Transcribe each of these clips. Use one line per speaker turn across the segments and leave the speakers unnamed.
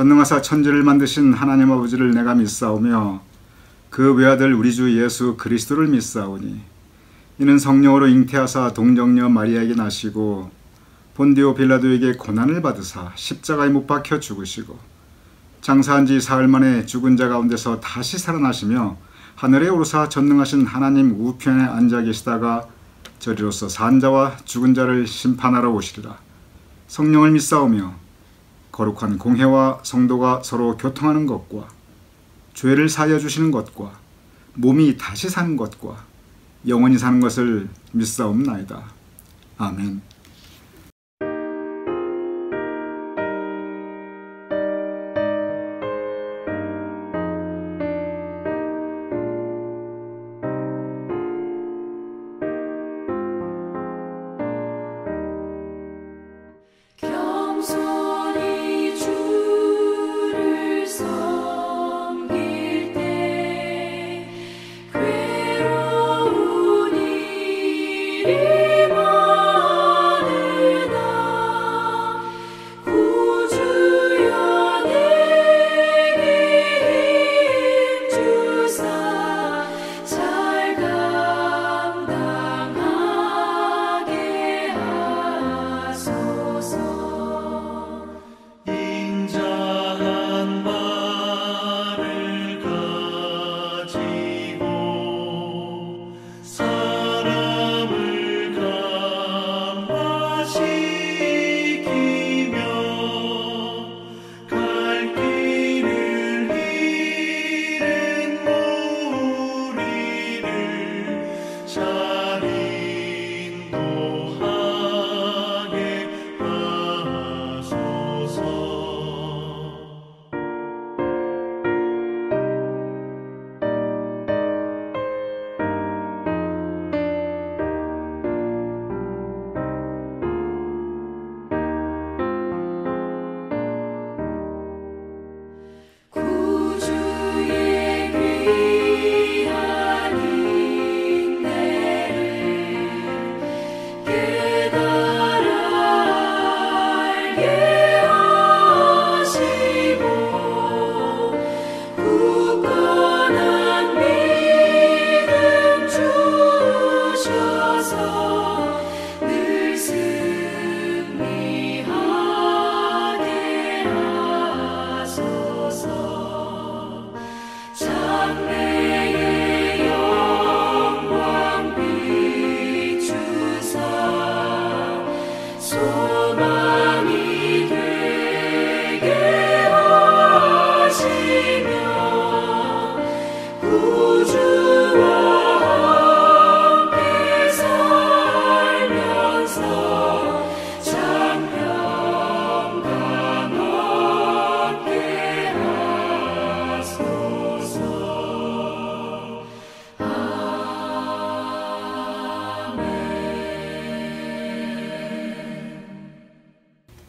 전능하사 천지를 만드신 하나님 아버지를 내가 믿사오며 그 외아들 우리 주 예수 그리스도를 믿사오니 이는 성령으로 잉태하사 동정녀 마리아에게 나시고 본디오 빌라도에게 고난을 받으사 십자가에 못 박혀 죽으시고 장사한 지 사흘 만에 죽은 자 가운데서 다시 살아나시며 하늘에 오르사 전능하신 하나님 우편에 앉아 계시다가 저리로서 산 자와 죽은 자를 심판하러 오시리라. 성령을 믿사오며 거룩한 공회와 성도가 서로 교통하는 것과 죄를 사하여 주시는 것과 몸이 다시 사는 것과 영원히 사는 것을 믿사옵나이다. 아멘.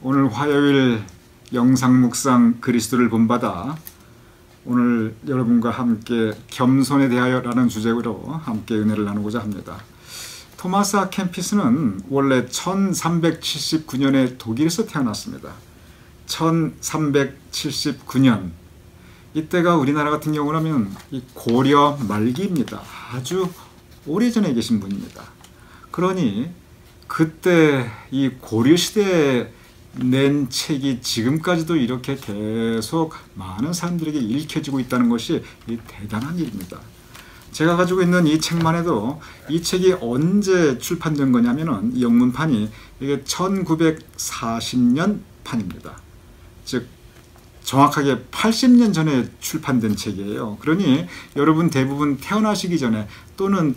오늘 화요일 영상 묵상 그리스도를 본받아 오늘 여러분과 함께 겸손에 대하여라는 주제로 함께 은혜를 나누고자 합니다. 토마스 아 캠피스는 원래 1379년에 독일에서 태어났습니다. 1379년 이때가 우리나라 같은 경우라면 이 고려 말기입니다. 아주 오래전에 계신 분입니다. 그러니 그때 이 고려 시대에 낸 책이 지금까지도 이렇게 계속 많은 사람들에게 읽혀지고 있다는 것이 대단한 일입니다. 제가 가지고 있는 이 책만 해도 이 책이 언제 출판된 거냐면은 영문판이 이게 1940년 판입니다. 즉 정확하게 80년 전에 출판된 책이에요. 그러니 여러분 대부분 태어나시기 전에 또는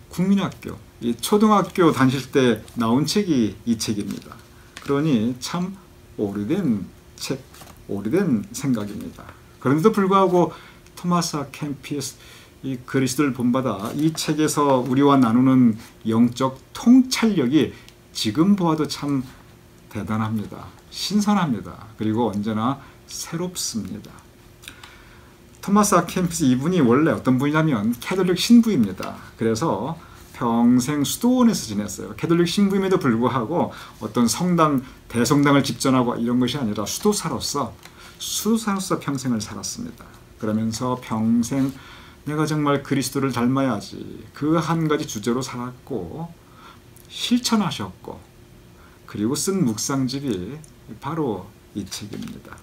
국민학교, 초등학교 다니실 때 나온 책이 이 책입니다. 그러니 참 오래된 책, 오래된 생각입니다. 그런데도 불구하고 토마스 아 캠피스 이 그리스도를 본받아 이 책에서 우리와 나누는 영적 통찰력이 지금 보아도 참 대단합니다. 신선합니다. 그리고 언제나 새롭습니다. 토마스 아 캠피스 이분이 원래 어떤 분이냐면 캐톨릭 신부입니다. 그래서 평생 수도원에서 지냈어요. 캐톨릭 신부임에도 불구하고 어떤 성당, 대성당을 집전하고 이런 것이 아니라 수도사로서 수도사로서 평생을 살았습니다. 그러면서 평생 내가 정말 그리스도를 닮아야지 그 한 가지 주제로 살았고 실천하셨고 그리고 쓴 묵상집이 바로 이 책입니다.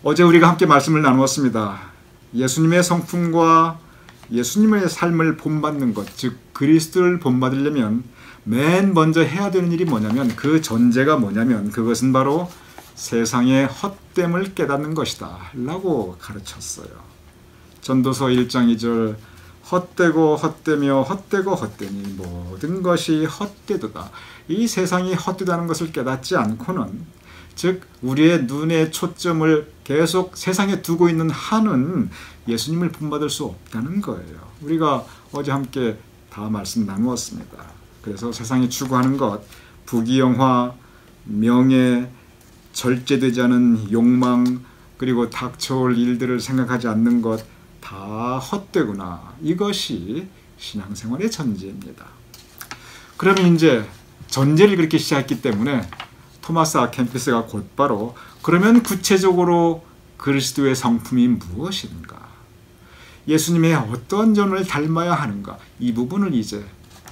어제 우리가 함께 말씀을 나누었습니다. 예수님의 성품과 예수님의 삶을 본받는 것, 즉 그리스도를 본받으려면 맨 먼저 해야 되는 일이 뭐냐면, 그 전제가 뭐냐면 그것은 바로 세상의 헛됨을 깨닫는 것이다 라고 가르쳤어요. 전도서 1장 2절 헛되고 헛되며 헛되고 헛되니 모든 것이 헛되도다. 이 세상이 헛되다는 것을 깨닫지 않고는, 즉 우리의 눈의 초점을 계속 세상에 두고 있는 한은 예수님을 본받을 수 없다는 거예요. 우리가 어제 함께 다 말씀 나누었습니다. 그래서 세상이 추구하는 것, 부귀영화, 명예, 절제되지 않은 욕망, 그리고 닥쳐올 일들을 생각하지 않는 것 다 헛되구나. 이것이 신앙생활의 전제입니다. 그러면 이제 전제를 그렇게 시작했기 때문에 토마스 아 캠피스가 곧바로 그러면 구체적으로 그리스도의 성품이 무엇인가? 예수님의 어떤 점을 닮아야 하는가? 이 부분을 이제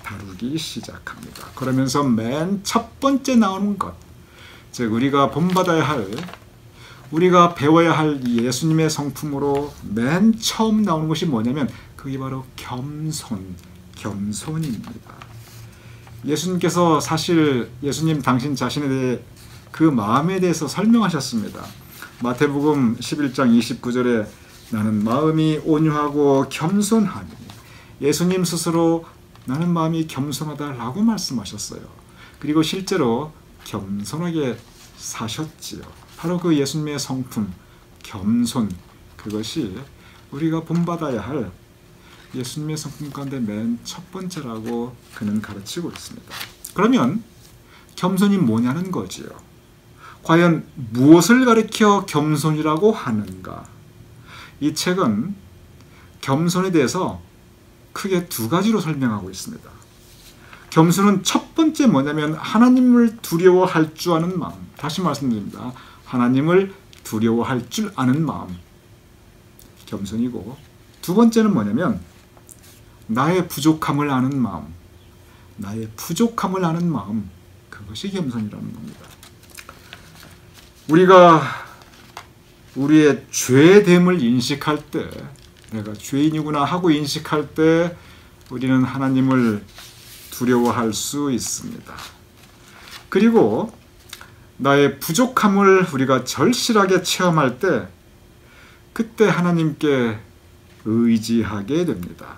다루기 시작합니다. 그러면서 맨 첫 번째 나오는 것, 즉 우리가 본받아야 할, 우리가 배워야 할 예수님의 성품으로 맨 처음 나오는 것이 뭐냐면 그게 바로 겸손입니다. 예수님께서 사실 예수님 당신 자신에 대해 그 마음에 대해서 설명하셨습니다. 마태복음 11장 29절에 나는 마음이 온유하고 겸손하니, 예수님 스스로 나는 마음이 겸손하다라고 말씀하셨어요. 그리고 실제로 겸손하게 사셨지요. 바로 그 예수님의 성품, 겸손, 그것이 우리가 본받아야 할 예수님의 성품 가운데 맨 첫 번째라고 그는 가르치고 있습니다. 그러면 겸손이 뭐냐는 거지요. 과연 무엇을 가리켜 겸손이라고 하는가? 이 책은 겸손에 대해서 크게 두 가지로 설명하고 있습니다. 겸손은 첫 번째 뭐냐면 하나님을 두려워할 줄 아는 마음. 다시 말씀드립니다. 하나님을 두려워할 줄 아는 마음, 겸손이고, 두 번째는 뭐냐면 나의 부족함을 아는 마음, 나의 부족함을 아는 마음, 그것이 겸손이라는 겁니다. 우리가 우리의 죄됨을 인식할 때, 내가 죄인이구나 하고 인식할 때 우리는 하나님을 두려워할 수 있습니다. 그리고 나의 부족함을 우리가 절실하게 체험할 때 그때 하나님께 의지하게 됩니다.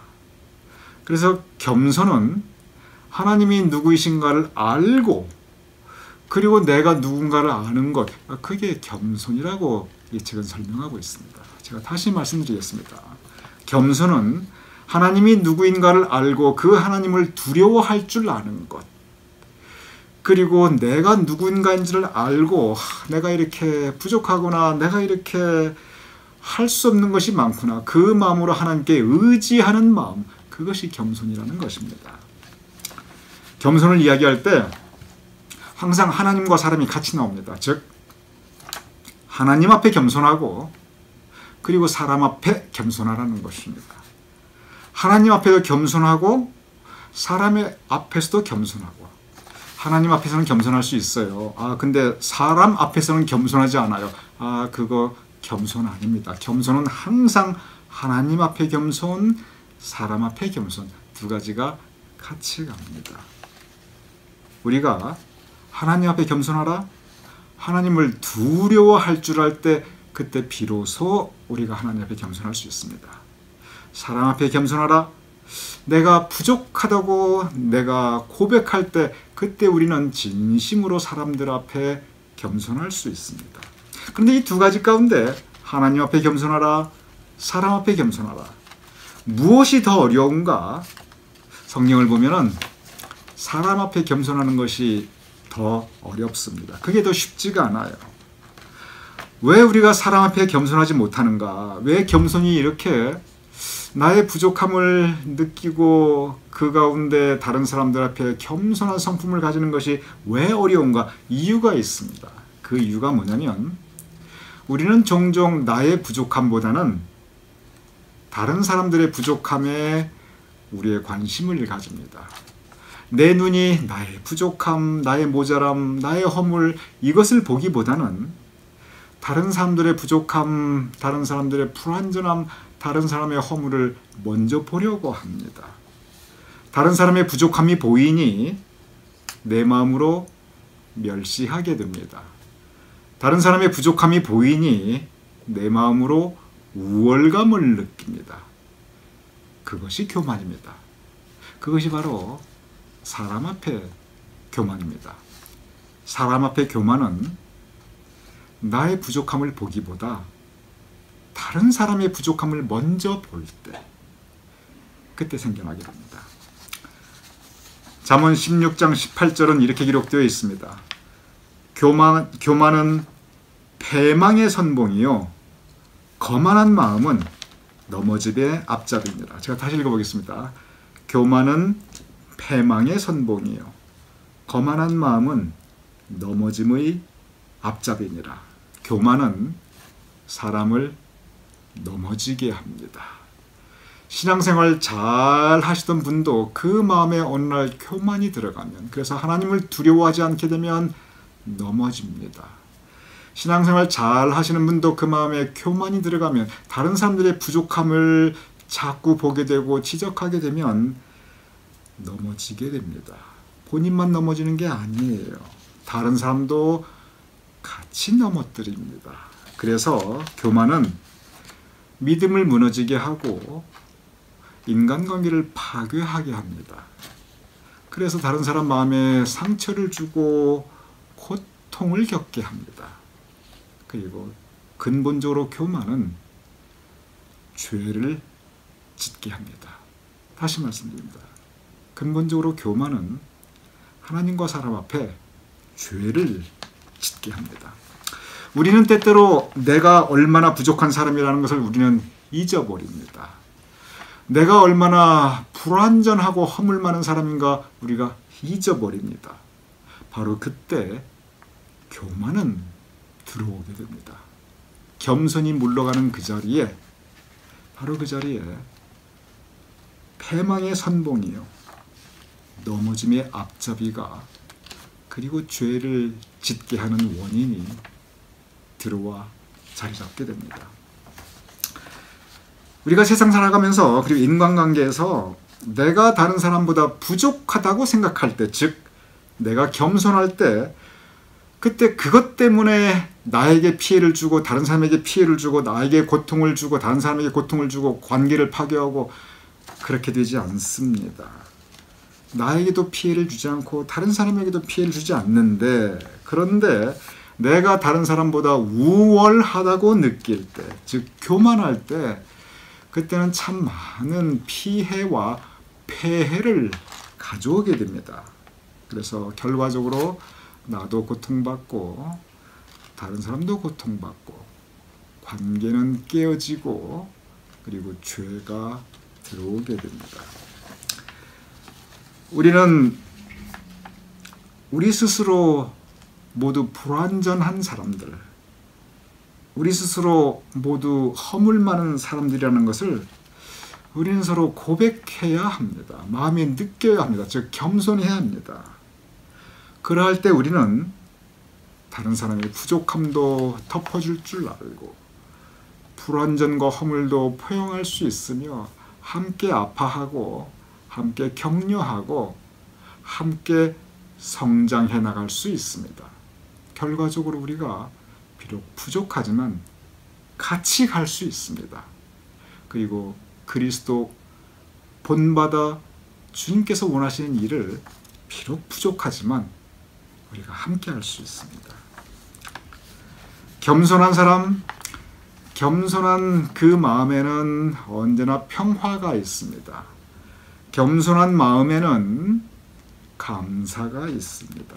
그래서 겸손은 하나님이 누구이신가를 알고 그리고 내가 누군가를 아는 것, 그게 겸손이라고 이 책은 설명하고 있습니다. 제가 다시 말씀드리겠습니다. 겸손은 하나님이 누구인가를 알고 그 하나님을 두려워할 줄 아는 것, 그리고 내가 누구인가인지를 알고 내가 이렇게 부족하구나, 내가 이렇게 할 수 없는 것이 많구나, 그 마음으로 하나님께 의지하는 마음, 그것이 겸손이라는 것입니다. 겸손을 이야기할 때 항상 하나님과 사람이 같이 나옵니다. 즉 하나님 앞에 겸손하고 그리고 사람 앞에 겸손하라는 것입니다. 하나님 앞에도 겸손하고 사람의 앞에서도 겸손하고. 하나님 앞에서는 겸손할 수 있어요. 근데 사람 앞에서는 겸손하지 않아요. 그거 겸손 아닙니다. 겸손은 항상 하나님 앞에 겸손, 사람 앞에 겸손, 두 가지가 같이 갑니다. 우리가 하나님 앞에 겸손하라, 하나님을 두려워할 줄 알 때 그때 비로소 우리가 하나님 앞에 겸손할 수 있습니다. 사람 앞에 겸손하라, 내가 부족하다고 내가 고백할 때 그때 우리는 진심으로 사람들 앞에 겸손할 수 있습니다. 그런데 이 두 가지 가운데 하나님 앞에 겸손하라, 사람 앞에 겸손하라, 무엇이 더 어려운가? 성경을 보면은 사람 앞에 겸손하는 것이 더 어렵습니다. 그게 더 쉽지가 않아요. 왜 우리가 사람 앞에 겸손하지 못하는가? 왜 겸손이 이렇게 나의 부족함을 느끼고 그 가운데 다른 사람들 앞에 겸손한 성품을 가지는 것이 왜 어려운가? 이유가 있습니다. 그 이유가 뭐냐면 우리는 종종 나의 부족함보다는 다른 사람들의 부족함에 우리의 관심을 가집니다. 내 눈이 나의 부족함, 나의 모자람, 나의 허물 이것을 보기보다는 다른 사람들의 부족함, 다른 사람들의 불완전함, 다른 사람의 허물을 먼저 보려고 합니다. 다른 사람의 부족함이 보이니 내 마음으로 멸시하게 됩니다. 다른 사람의 부족함이 보이니 내 마음으로 우월감을 느낍니다. 그것이 교만입니다. 그것이 바로 사람 앞에 교만입니다. 사람 앞에 교만은 나의 부족함을 보기보다 다른 사람의 부족함을 먼저 볼 때, 그때 생겨나게 됩니다. 잠언 16장 18절은 이렇게 기록되어 있습니다. 교만은 패망의 선봉이요 거만한 마음은 넘어짐의 앞잡이니라. 제가 다시 읽어보겠습니다. 교만은 패망의 선봉이요 거만한 마음은 넘어짐의 앞잡이니라. 교만은 사람을 넘어지게 합니다. 신앙생활 잘 하시던 분도 그 마음에 어느 날 교만이 들어가면, 그래서 하나님을 두려워하지 않게 되면 넘어집니다. 신앙생활 잘 하시는 분도 그 마음에 교만이 들어가면, 다른 사람들의 부족함을 자꾸 보게 되고 지적하게 되면 넘어지게 됩니다. 본인만 넘어지는 게 아니에요. 다른 사람도 같이 넘어뜨립니다. 그래서 교만은 믿음을 무너지게 하고 인간관계를 파괴하게 합니다. 그래서 다른 사람 마음에 상처를 주고 고통을 겪게 합니다. 그리고 근본적으로 교만은 죄를 짓게 합니다. 다시 말씀드립니다. 근본적으로 교만은 하나님과 사람 앞에 죄를 짓게 합니다. 우리는 때때로 내가 얼마나 부족한 사람이라는 것을 우리는 잊어버립니다. 내가 얼마나 불완전하고 허물 많은 사람인가 우리가 잊어버립니다. 바로 그때 교만은 들어오게 됩니다. 겸손히 물러가는 그 자리에, 바로 그 자리에 패망의 선봉이요 넘어짐의 앞잡이가, 그리고 죄를 짓게 하는 원인이 들어와 자리 잡게 됩니다. 우리가 세상 살아가면서, 그리고 인간관계에서 내가 다른 사람보다 부족하다고 생각할 때, 즉 내가 겸손할 때, 그때 그것 때문에 나에게 피해를 주고 다른 사람에게 피해를 주고 나에게 고통을 주고 다른 사람에게 고통을 주고 관계를 파괴하고, 그렇게 되지 않습니다. 나에게도 피해를 주지 않고 다른 사람에게도 피해를 주지 않는데, 그런데 내가 다른 사람보다 우월하다고 느낄 때, 즉 교만할 때, 그때는 참 많은 피해와 폐해를 가져오게 됩니다. 그래서 결과적으로 나도 고통받고 다른 사람도 고통받고 관계는 깨어지고 그리고 죄가 들어오게 됩니다. 우리는 우리 스스로 모두 불완전한 사람들, 우리 스스로 모두 허물 많은 사람들이라는 것을 우리는 서로 고백해야 합니다. 마음에 느껴야 합니다. 즉 겸손해야 합니다. 그러할 때 우리는 다른 사람의 부족함도 덮어줄 줄 알고 불완전과 허물도 포용할 수 있으며 함께 아파하고 함께 격려하고 함께 성장해 나갈 수 있습니다. 결과적으로 우리가 비록 부족하지만 같이 갈 수 있습니다. 그리고 그리스도 본받아 주님께서 원하시는 일을 비록 부족하지만 우리가 함께 할 수 있습니다. 겸손한 사람, 겸손한 그 마음에는 언제나 평화가 있습니다. 겸손한 마음에는 감사가 있습니다.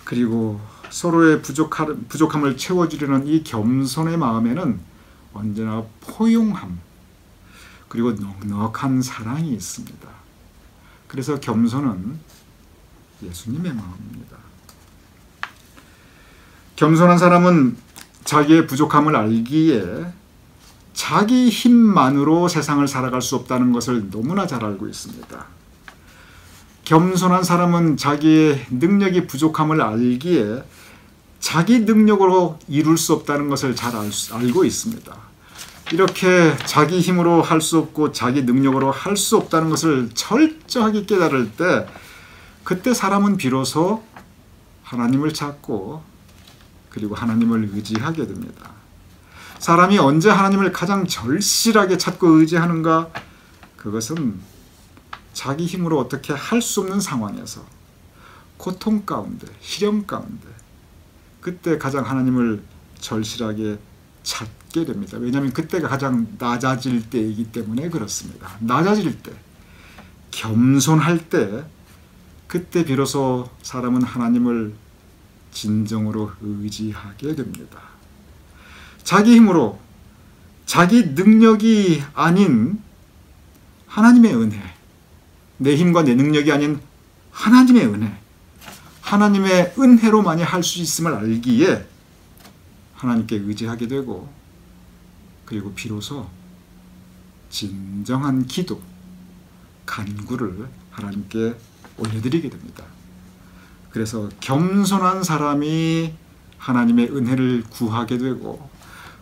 그리고 서로의 부족함을 채워주려는 이 겸손의 마음에는 언제나 포용함, 그리고 넉넉한 사랑이 있습니다. 그래서 겸손은 예수님의 마음입니다. 겸손한 사람은 자기의 부족함을 알기에 자기 힘만으로 세상을 살아갈 수 없다는 것을 너무나 잘 알고 있습니다. 겸손한 사람은 자기의 능력이 부족함을 알기에 자기 능력으로 이룰 수 없다는 것을 잘 알고 있습니다. 이렇게 자기 힘으로 할 수 없고 자기 능력으로 할 수 없다는 것을 철저하게 깨달을 때, 그때 사람은 비로소 하나님을 찾고 그리고 하나님을 의지하게 됩니다. 사람이 언제 하나님을 가장 절실하게 찾고 의지하는가? 그것은 자기 힘으로 어떻게 할 수 없는 상황에서, 고통 가운데, 시련 가운데, 그때 가장 하나님을 절실하게 찾게 됩니다. 왜냐하면 그때가 가장 낮아질 때이기 때문에 그렇습니다. 낮아질 때, 겸손할 때, 그때 비로소 사람은 하나님을 진정으로 의지하게 됩니다. 자기 힘으로, 자기 능력이 아닌 하나님의 은혜, 내 힘과 내 능력이 아닌 하나님의 은혜, 하나님의 은혜로만이 할 수 있음을 알기에 하나님께 의지하게 되고, 그리고 비로소 진정한 기도, 간구를 하나님께 올려드리게 됩니다. 그래서 겸손한 사람이 하나님의 은혜를 구하게 되고,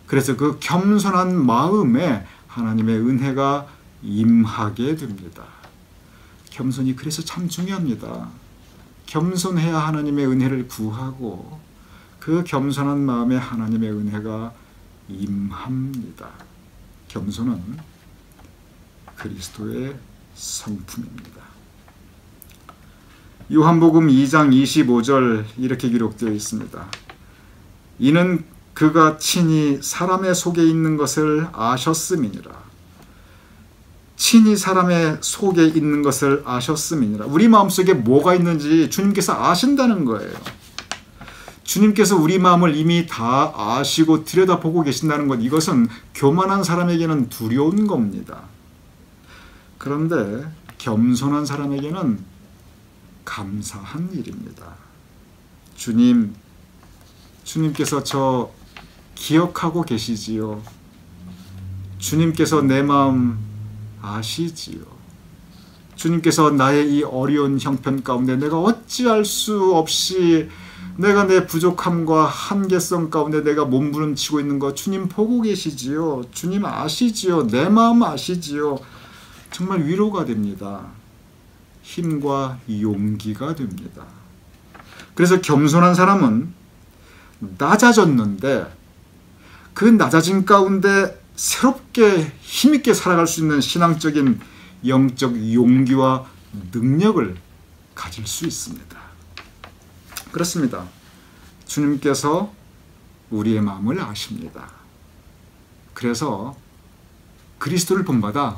그래서 그 겸손한 마음에 하나님의 은혜가 임하게 됩니다. 겸손이 그래서 참 중요합니다. 겸손해야 하나님의 은혜를 구하고, 그 겸손한 마음에 하나님의 은혜가 임합니다. 겸손은 그리스도의 성품입니다. 요한복음 2장 25절 이렇게 기록되어 있습니다. 이는 그가 친히 사람의 속에 있는 것을 아셨음이니라. 친히 사람의 속에 있는 것을 아셨음이니라. 우리 마음속에 뭐가 있는지 주님께서 아신다는 거예요. 주님께서 우리 마음을 이미 다 아시고 들여다보고 계신다는 것, 이것은 교만한 사람에게는 두려운 겁니다. 그런데 겸손한 사람에게는 감사한 일입니다. 주님께서 저 기억하고 계시지요. 주님께서 내 마음 아시지요. 주님께서 나의 이 어려운 형편 가운데 내가 어찌할 수 없이 내가 내 부족함과 한계성 가운데 내가 몸부림치고 있는 거 주님 보고 계시지요. 주님 아시지요. 내 마음 아시지요. 정말 위로가 됩니다. 힘과 용기가 됩니다. 그래서 겸손한 사람은 낮아졌는데 그 낮아진 가운데 새롭게 힘있게 살아갈 수 있는 신앙적인 영적 용기와 능력을 가질 수 있습니다. 그렇습니다. 주님께서 우리의 마음을 아십니다. 그래서 그리스도를 본받아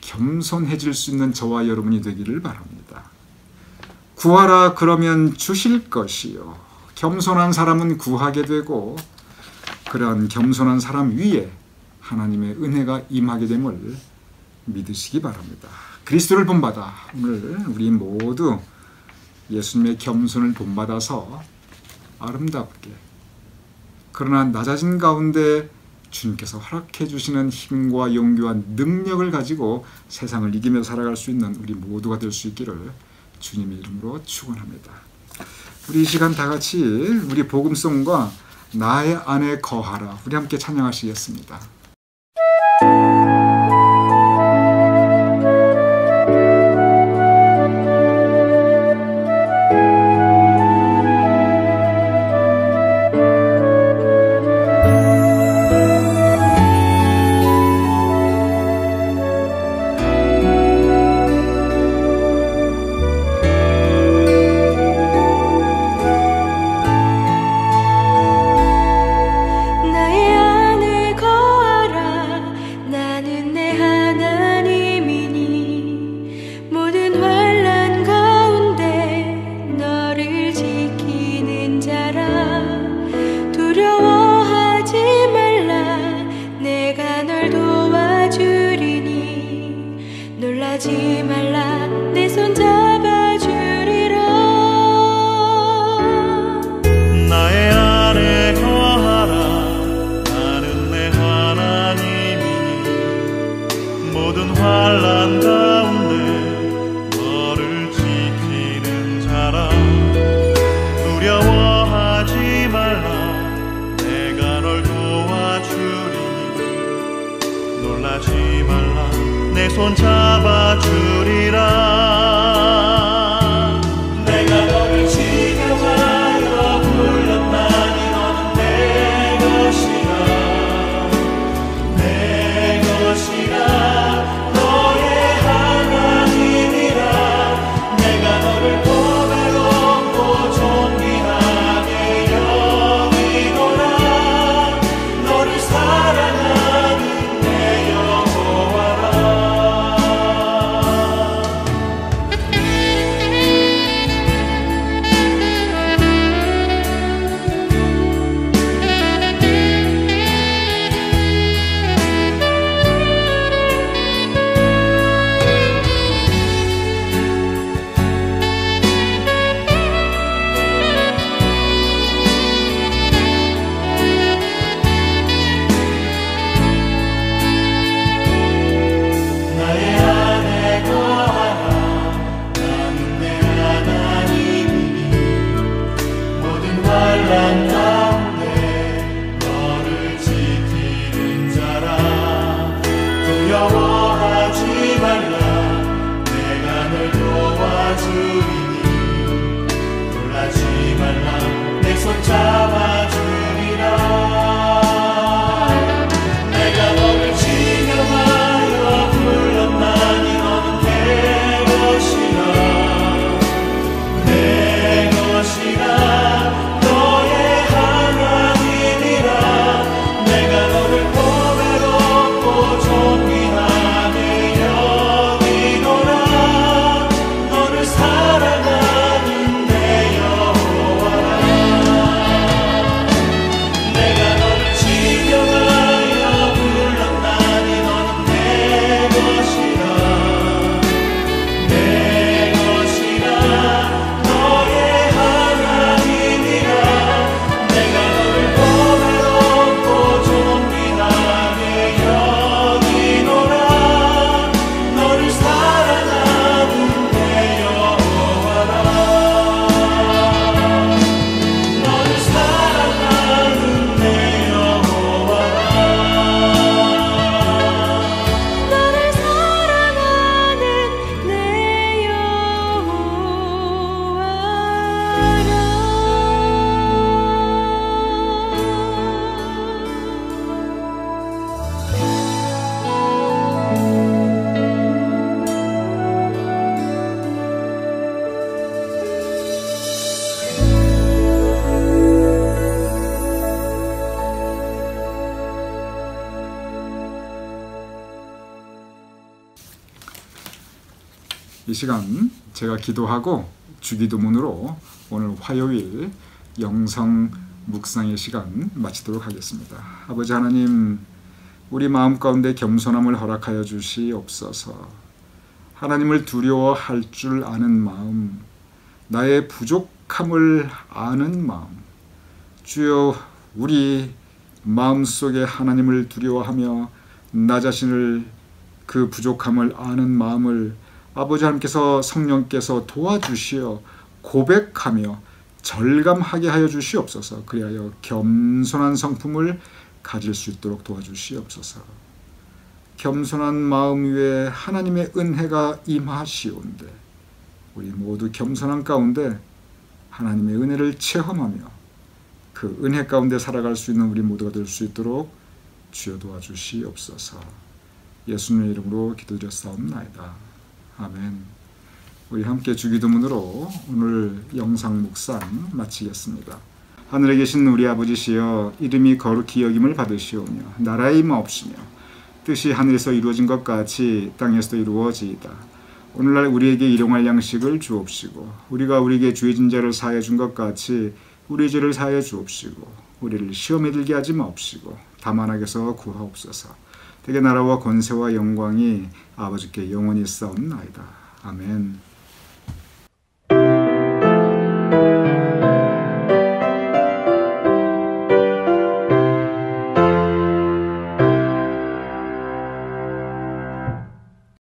겸손해질 수 있는 저와 여러분이 되기를 바랍니다. 구하라 그러면 주실 것이요. 겸손한 사람은 구하게 되고, 그러한 겸손한 사람 위에 하나님의 은혜가 임하게 됨을 믿으시기 바랍니다. 그리스도를 본받아 오늘 우리 모두 예수님의 겸손을 본받아서 아름답게, 그러나 낮아진 가운데 주님께서 허락해 주시는 힘과 용기와 능력을 가지고 세상을 이기며 살아갈 수 있는 우리 모두가 될 수 있기를 주님의 이름으로 축원합니다. 우리 이 시간 다 같이 우리 복음송과 나의 안에 거하라, 우리 함께 찬양하시겠습니다.
나의 안에 거하라 환난 가운데 너를 지키는 자라. 두려워하지 말라. 내가 널 도와주리니. 놀라지 말라. 내 손 잡아주리라. 내가 너를 지켜하여 불렀나니 너는 내 것이라. 내 것이라. 너의 하나님이라. 내가 너를 보배롭고 존귀하게 여기노라. 너를 사랑하는 내 여호와라. 나의 안에 거하라. 나는 내 하나님이니. 모든 환난 가운데 너를 지키는 자라. 두려워하지 말라. 내가 널 도와주리니. 놀라지 말라. 내 손 잡아주리라. 내가 너를 지명하여 불렀나니 너는 내 것이라. 내 것이라. 너의 하나님이라. 내가 너를 보배롭고 존귀하게 여기노라. 너를 사랑하는 내 여호와라. 내가 너를 지명하여 불렀나니 너는 내 것이라. 내 것이라. 너의 하나님이라. 내가 너를 보배롭고 존귀하게 여기노라. 너를 사랑하는 내 여호와라. 너를 사랑하는 내 여호와라.
너를 사랑하는 내
이 시간 제가 기도하고 주기도문으로 오늘 화요일 영성 묵상의 시간 마치도록 하겠습니다. 아버지 하나님, 우리 마음 가운데 겸손함을 허락하여 주시옵소서. 하나님을 두려워할 줄 아는 마음, 나의 부족함을 아는 마음, 주여 우리 마음속에 하나님을 두려워하며 나 자신을 그 부족함을 아는 마음을 아버지 하나님께서 성령께서 도와주시어 고백하며 절감하게 하여 주시옵소서. 그리하여 겸손한 성품을 가질 수 있도록 도와주시옵소서. 겸손한 마음 위에 하나님의 은혜가 임하시온대 우리 모두 겸손한 가운데 하나님의 은혜를 체험하며 그 은혜 가운데 살아갈 수 있는 우리 모두가 될 수 있도록 주여 도와주시옵소서. 예수님의 이름으로 기도드렸사옵나이다. 아멘. 우리 함께 주기도문으로 오늘 영상 묵상 마치겠습니다. 하늘에 계신 우리 아버지시여, 이름이 거룩히 여김을 받으시오며 나라의 임하옵시며 뜻이 하늘에서 이루어진 것 같이 땅에서도 이루어지이다. 오늘날 우리에게 일용할 양식을 주옵시고 우리가 우리에게 죄 진 자를 사하여 준 것 같이 우리 죄를 사하여 주옵시고 우리를 시험에 들게 하지 마옵시고 다만 악에서 구하옵소서. 대개 나라와 권세와 영광이 아버지께 영원히 있사옵나이다. 아멘.